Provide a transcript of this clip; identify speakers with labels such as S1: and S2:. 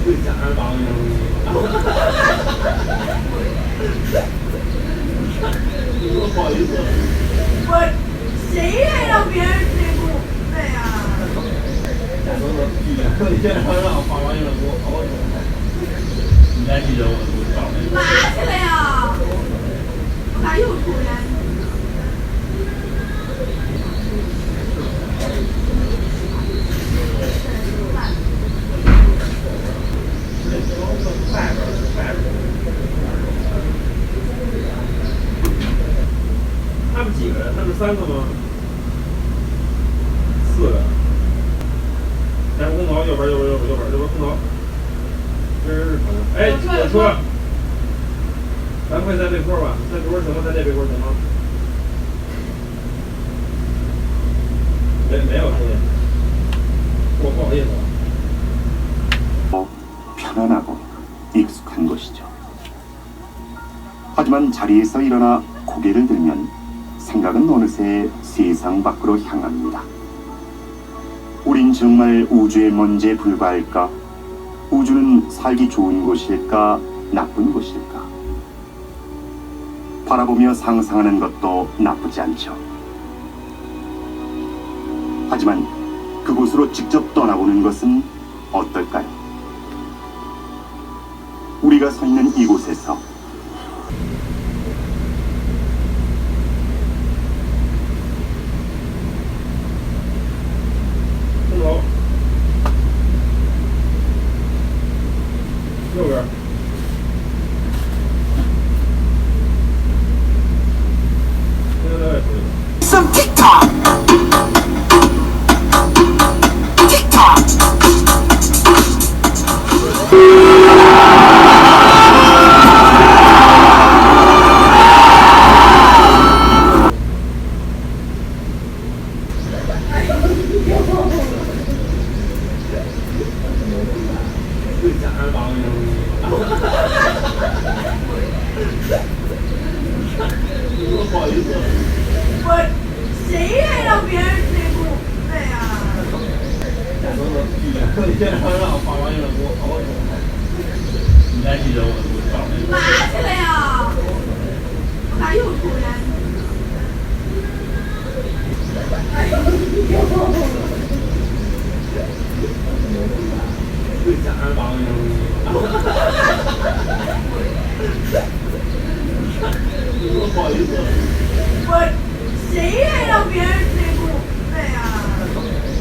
S1: 会假儿当的。不好意思。
S2: 我谁也让别人追过的呀？
S1: 假装的语言，你现在让发完了给我好久。你来记着我找你。
S2: 拿起来呀！我咋又抽烟？
S1: 他们几个人？他们3个吗？4个。前空调，右边空调。这是朋友。哎，我说，咱快在背坡吧，在背坡行吗？在这背坡行吗？没有声音。不好意思。
S3: 편안하고 익숙한 곳이죠. 하지만 자리에서 일어나 고개를 들면 생각은 어느새 세상 밖으로 향합니다. 우린 정말 우주의 먼지에 불과할까? 우주는 살기 좋은 곳일까? 나쁜 곳일까? 바라보며 상상하는 것도 나쁘지 않죠. 하지만 그곳으로 직접 떠나보는 것은 어떨까요? 우리가 서 있는 이곳에서
S1: 右边。
S4: Some TikTok. TikTok.